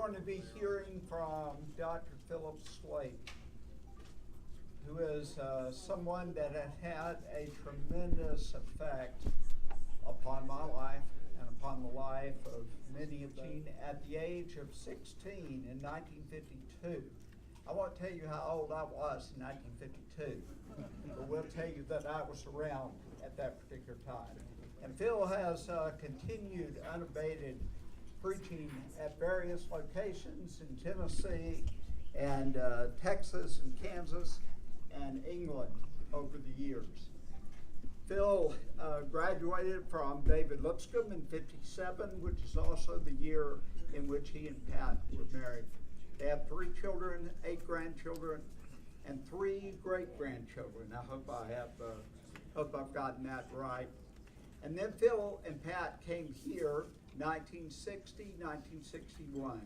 going to be hearing from Dr. Philip Slate, who is someone that had had a tremendous effect upon my life and upon the life of many of them. At the age of 16 in 1952, I won't tell you how old I was in 1952, but we'll tell you that I was around at that particular time. And Phil has continued unabated preaching at various locations in Tennessee and Texas and Kansas and England over the years. Phil graduated from David Lipscomb in '57, which is also the year in which he and Pat were married. They have 3 children, 8 grandchildren, and 3 great-grandchildren. I hope I've gotten that right. And then Phil and Pat came here 1960, 1961,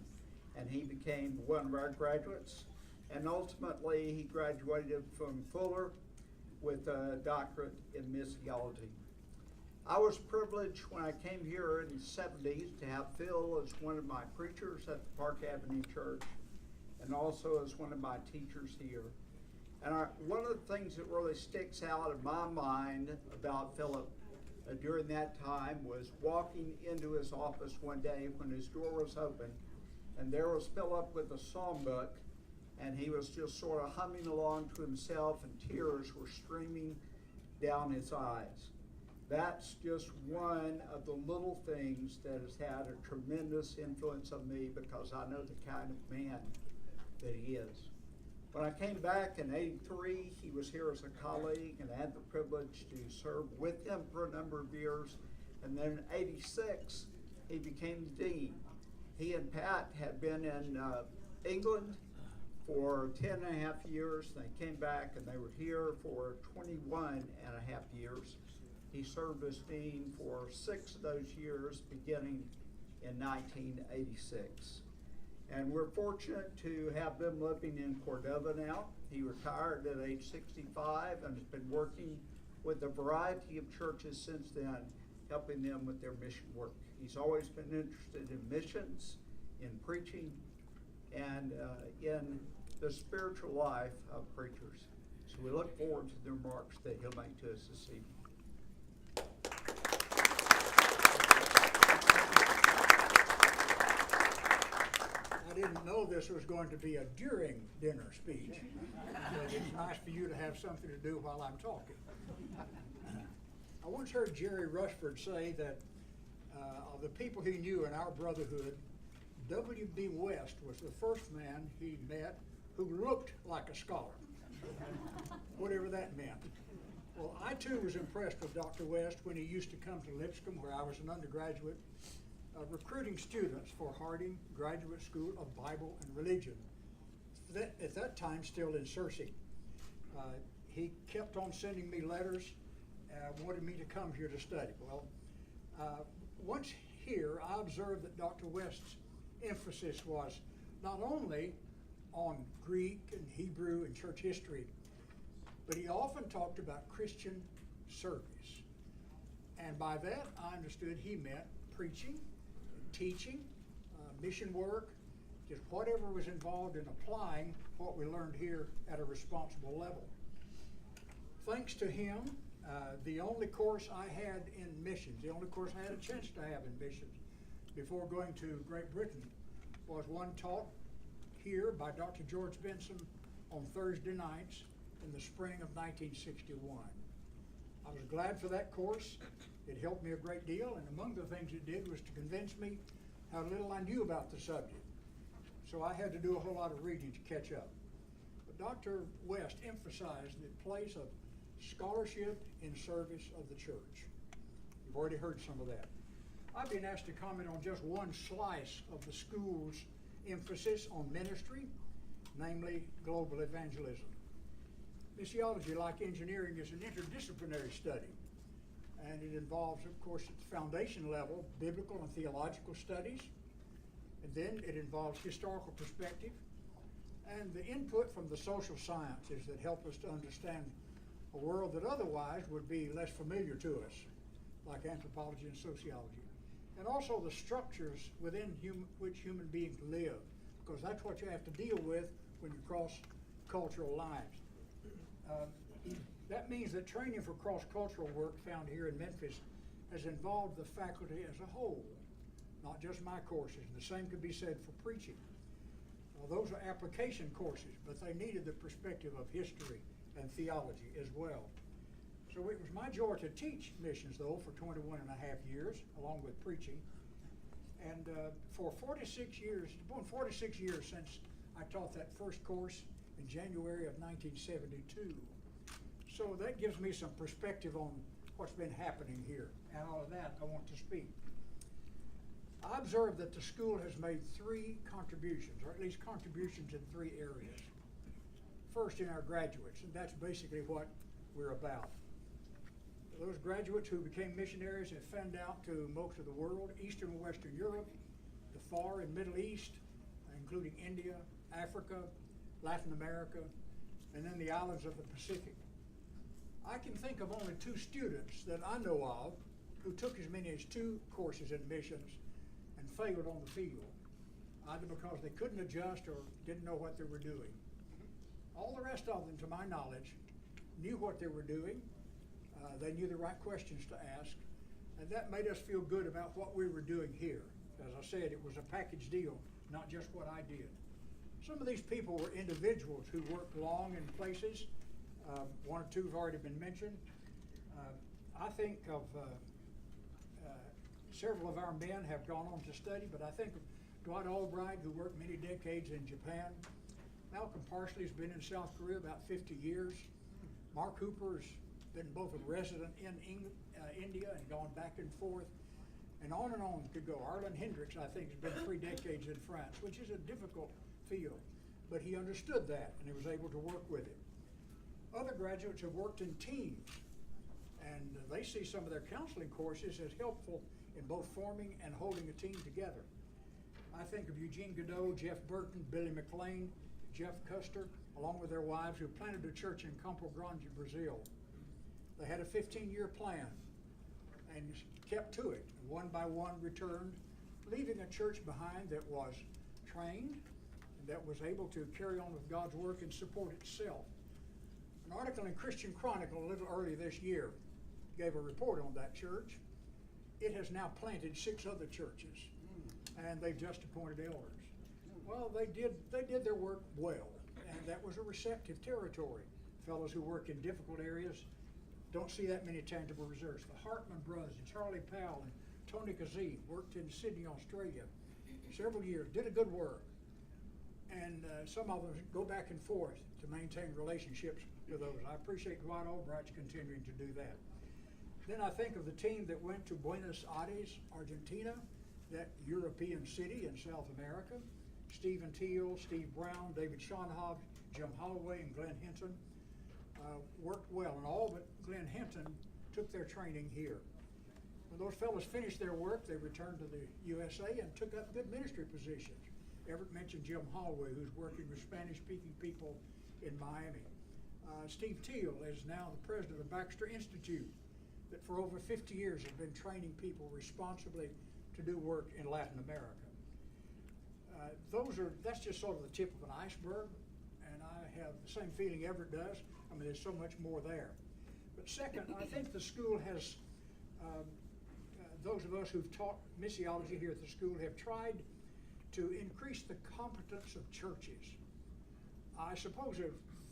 and he became one of our graduates. And ultimately, he graduated from Fuller with a doctorate in missiology. I was privileged when I came here in the 70s to have Phil as one of my preachers at the Park Avenue Church, and also as one of my teachers here. And one of the things that really sticks out in my mind about Philip during that time was walking into his office one day when his door was open, and there was Philip with a psalm book, and he was just sort of humming along to himself, and tears were streaming down his eyes. That's just one of the little things that has had a tremendous influence on me, because I know the kind of man that he is. When I came back in '83, he was here as a colleague, and I had the privilege to serve with him for a number of years. And then in '86, he became the dean. He and Pat had been in England for 10 and a half years. They came back and they were here for 21 and a half years. He served as dean for 6 of those years, beginning in 1986. And we're fortunate to have them living in Cordova now. He retired at age 65 and has been working with a variety of churches since then, helping them with their mission work. He's always been interested in missions, in preaching, and in the spiritual life of preachers. So we look forward to the remarks that he'll make to us this evening. I didn't know this was going to be a during dinner speech, but it's nice for you to have something to do while I'm talking. I once heard Jerry Rushford say that of the people he knew in our brotherhood, W.B. West was the first man he met who looked like a scholar, whatever that meant. Well, I too was impressed with Dr. West when he used to come to Lipscomb, where I was an undergraduate, recruiting students for Harding Graduate School of Bible and Religion, at that time still in Searcy. He kept on sending me letters, wanted me to come here to study. Well, once here, I observed that Dr. West's emphasis was not only on Greek and Hebrew and church history, but he often talked about Christian service. And by that, I understood he meant preaching, teaching, mission work, just whatever was involved in applying what we learned here at a responsible level. Thanks to him, the only course I had in missions, the only course I had a chance to have in missions before going to Great Britain, was one taught here by Dr. George Benson on Thursday nights in the spring of 1961. I was glad for that course. It helped me a great deal, and among the things it did was to convince me how little I knew about the subject. So I had to do a whole lot of reading to catch up. But Dr. West emphasized the place of scholarship in service of the church. You've already heard some of that. I've been asked to comment on just one slice of the school's emphasis on ministry, namely global evangelism. Missiology, like engineering, is an interdisciplinary study, and it involves, of course, at the foundation level, biblical and theological studies, and then it involves historical perspective, and the input from the social sciences that help us to understand a world that otherwise would be less familiar to us, like anthropology and sociology. and also the structures within which human beings live, because that's what you have to deal with when you cross cultural lines. That means that training for cross-cultural work found here in Memphis has involved the faculty as a whole, not just my courses. The same could be said for preaching. Those are application courses, but they needed the perspective of history and theology as well. So it was my joy to teach missions, though, for 21 and a half years, along with preaching. And for 46 years, it's been 46 years since I taught that first course in January of 1972. So that gives me some perspective on what's been happening here. And out of that, I want to speak. I observed that the school has made 3 contributions, or at least contributions in 3 areas. First, in our graduates, and that's basically what we're about. Those graduates who became missionaries have fanned out to most of the world, Eastern and Western Europe, the Far and Middle East, including India, Africa, Latin America, and then the islands of the Pacific. I can think of only 2 students that I know of who took as many as 2 courses in missions and failed on the field, either because they couldn't adjust or didn't know what they were doing. All the rest of them, to my knowledge, knew what they were doing. They knew the right questions to ask, and that made us feel good about what we were doing here. As I said, it was a package deal, not just what I did. Some of these people were individuals who worked long in places. 1 or 2 have already been mentioned. I think of several of our men have gone on to study, but I think of Dwight Albright, who worked many decades in Japan. Malcolm Parsley has been in South Korea about 50 years. Mark Hooper's been both a resident in India and gone back and forth, and on could go. Arlen Hendricks, I think, has been 3 decades in France, which is a difficult field, but he understood that and he was able to work with it. Other graduates have worked in teams, and they see some of their counseling courses as helpful in both forming and holding a team together. I think of Eugene Godot, Jeff Burton, Billy McLean, Jeff Custer, along with their wives, who planted a church in Campo Grande, Brazil. They had a 15-year plan and kept to it. One by one returned, leaving a church behind that was trained and that was able to carry on with God's work and support itself. An article in Christian Chronicle a little early this year gave a report on that church. It has now planted 6 other churches, and they've just appointed elders. Well, they did their work well, and that was a receptive territory. Fellows who work in difficult areas don't see that many tangible results. The Hartman brothers and Charlie Powell and Tony Kazee worked in Sydney, Australia, several years, did a good work. And some of them go back and forth to maintain relationships with those. I appreciate Dwight Albright's continuing to do that. Then I think of the team that went to Buenos Aires, Argentina, that European city in South America. Stephen Teal, Steve Brown, David Schonhoff, Jim Holloway, and Glenn Hinton worked well, and all but Glenn Hinton took their training here. When those fellows finished their work, they returned to the USA and took up good ministry positions. Everett mentioned Jim Holloway, who's working with Spanish-speaking people in Miami. Steve Teal is now the president of the Baxter Institute, that for over 50 years has been training people responsibly to do work in Latin America. That's just sort of the tip of an iceberg, and I have the same feeling Everett does. I mean, there's so much more there. But second, I think the school has, those of us who've taught missiology here at the school have tried to increase the competence of churches. I suppose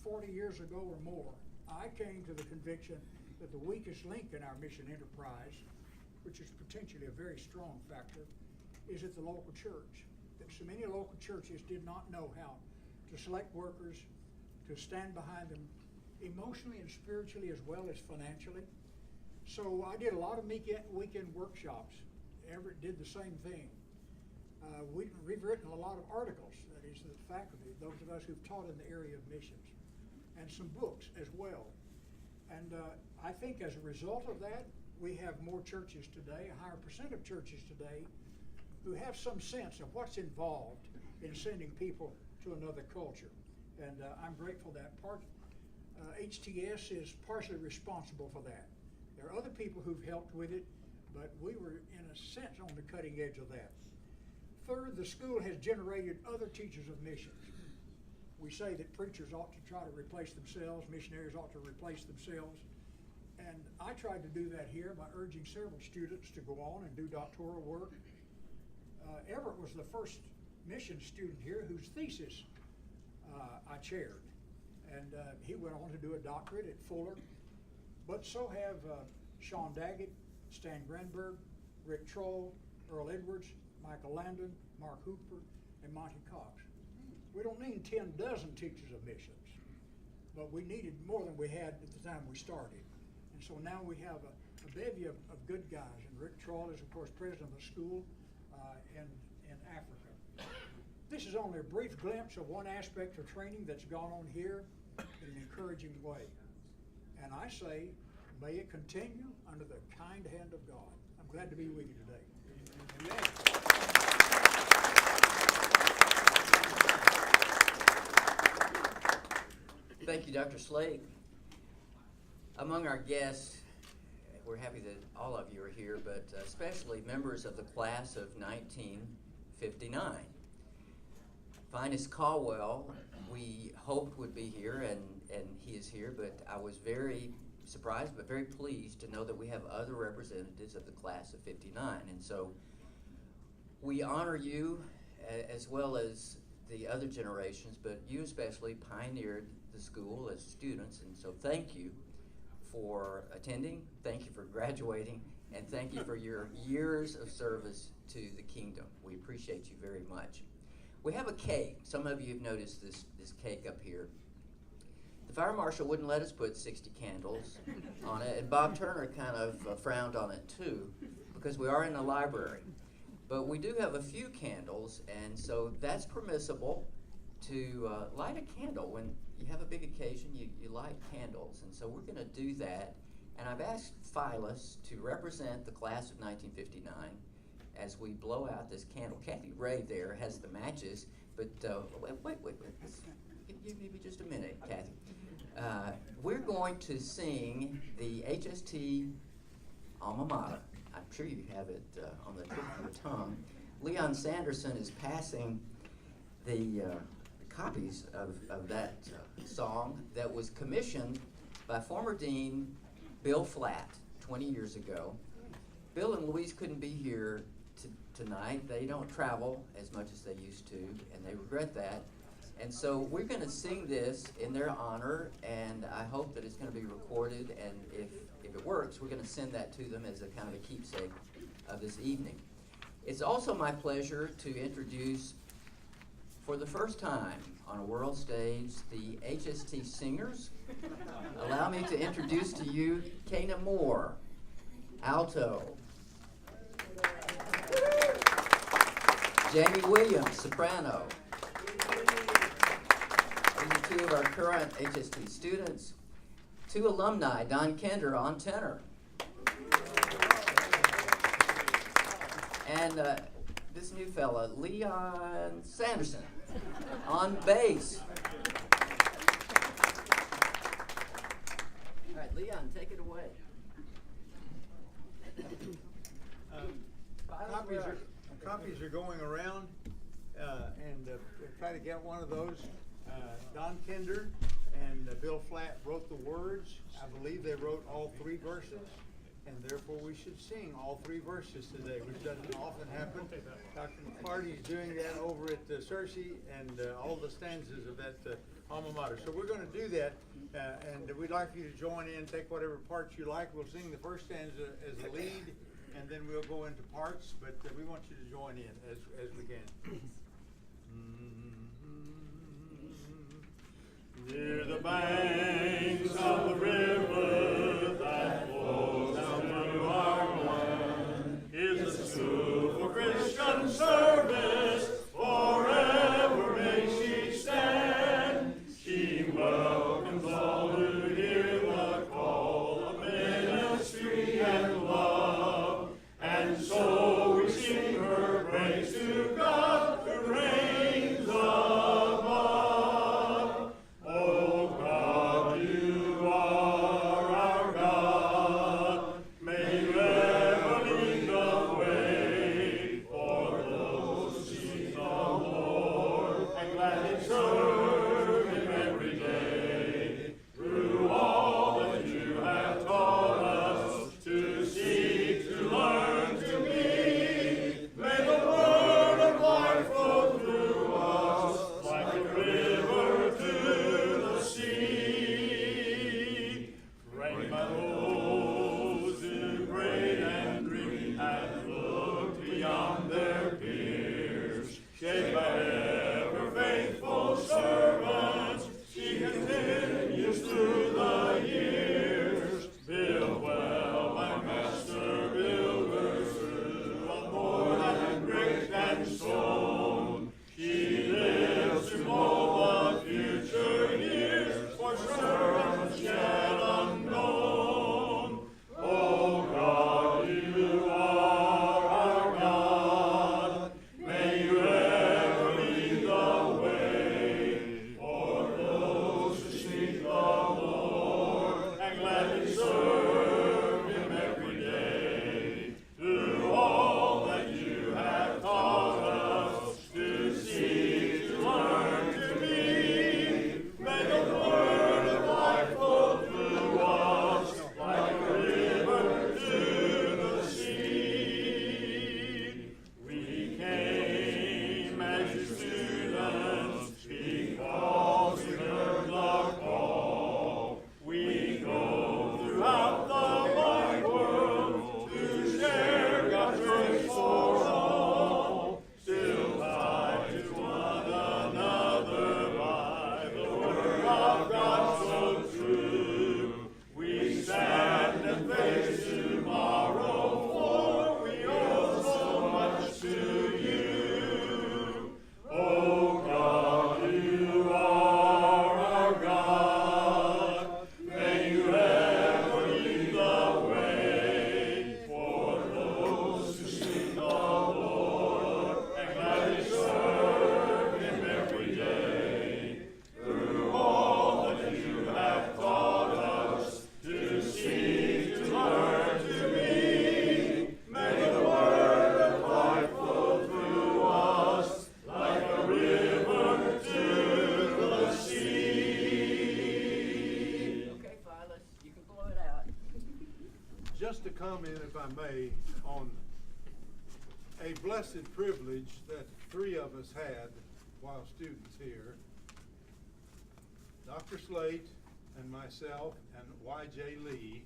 40 years ago or more, I came to the conviction that the weakest link in our mission enterprise, which is potentially a very strong factor, is at the local church. That so many local churches did not know how to select workers, to stand behind them emotionally and spiritually as well as financially. So I did a lot of weekend workshops. Everett did the same thing. We've written a lot of articles, that is the faculty, those of us who've taught in the area of missions, and some books as well. And I think as a result of that, we have more churches today, a higher percent of churches today, who have some sense of what's involved in sending people to another culture. And I'm grateful that HTS is partially responsible for that. There are other people who've helped with it. but we were, in a sense, on the cutting edge of that. Third, the school has generated other teachers of missions. We say that preachers ought to try to replace themselves, missionaries ought to replace themselves. And I tried to do that here by urging several students to go on and do doctoral work. Everett was the first mission student here whose thesis I chaired. And he went on to do a doctorate at Fuller. But so have Sean Daggett, Stan Granberg, Rick Troll, Earl Edwards, Michael Landon, Mark Hooper, and Monty Cox. We don't need 10 dozen teachers of missions, but we needed more than we had at the time we started. And so now we have a bevy of good guys, and Rick Troll is, of course, president of the school in Africa. This is only a brief glimpse of one aspect of training that's gone on here in an encouraging way. And I say, may it continue under the kind hand of God. I'm glad to be with you today. Amen. Thank you, Dr. Slate. Among our guests, we're happy that all of you are here, but especially members of the class of 1959. Finis Caldwell, we hoped would be here, and he is here, but I was very surprised but very pleased to know that we have other representatives of the class of 59. And so we honor you as well as the other generations, but you especially pioneered the school as students, and so thank you for attending, thank you for graduating, and thank you for your years of service to the kingdom. We appreciate you very much. We have a cake. Some of you have noticed this cake up here. The fire marshal wouldn't let us put 60 candles on it, and Bob Turner kind of frowned on it too, because we are in a library. But we do have a few candles, and so that's permissible to light a candle. When you have a big occasion, you light candles, and so we're going to do that. And I've asked Phyllis to represent the class of 1959 as we blow out this candle. Kathy Ray there has the matches, but wait. Give me just a minute, Kathy. We're going to sing the HST Alma Mater. I'm sure you have it on the tip of your tongue. Leon Sanderson is passing the copies of that song that was commissioned by former Dean Bill Flatt 20 years ago. Bill and Louise couldn't be here tonight. They don't travel as much as they used to, and they regret that. And so we're going to sing this in their honor, and I hope that it's going to be recorded, and if it works, we're going to send that to them as a kind of a keepsake of this evening. It's also my pleasure to introduce, for the first time on a world stage, the HST Singers. Allow me to introduce to you Kana Moore, alto. Jamie Williams, soprano. These are two of our current HST students. Two alumni, Don Kender on tenor. And this new fella, Leon Sanderson, on bass. All right, Leon, take it away. Copies are going around, and try to get one of those. Don Kender and Bill Flatt wrote the words. I believe they wrote all three verses, and therefore we should sing all three verses today, which doesn't often happen. Dr. McCarty's doing that over at Cersei and all the stanzas of that Alma Mater. So we're going to do that, and we'd like you to join in, take whatever parts you like. We'll sing the first stanza as the lead, and then we'll go into parts, but we want you to join in as we can. Near the banks of the river that flows down through our land is a school for Christian service. Forever may she stand. She welcomes all who hear the call of ministry and love. And so we sing her praise to God who reigns above. Oh God, you are just to comment, if I may, on a blessed privilege that three of us had while students here. Dr. Slate and myself and Y.J. Lee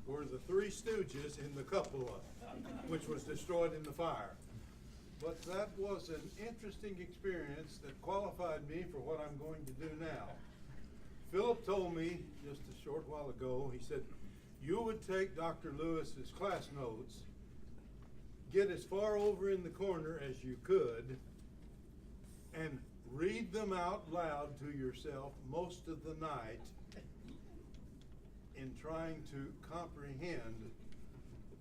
were the three stooges in the cupola, which was destroyed in the fire. But that was an interesting experience that qualified me for what I'm going to do now. Philip told me just a short while ago, he said, you would take Dr. Lewis's class notes, get as far over in the corner as you could, and read them out loud to yourself most of the night in trying to comprehend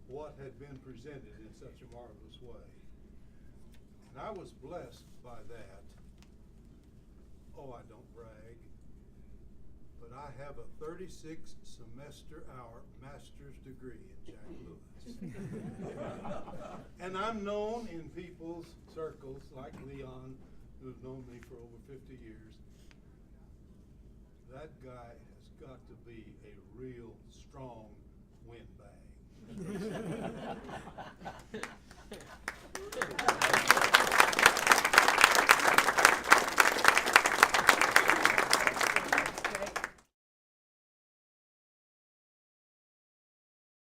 what had been presented in such a marvelous way. And I was blessed by that. Oh, I don't brag, but I have a 36 semester hour master's degree in Jack Lewis. And I'm known in people's circles like Leon, who's known me for over 50 years. That guy has got to be a real strong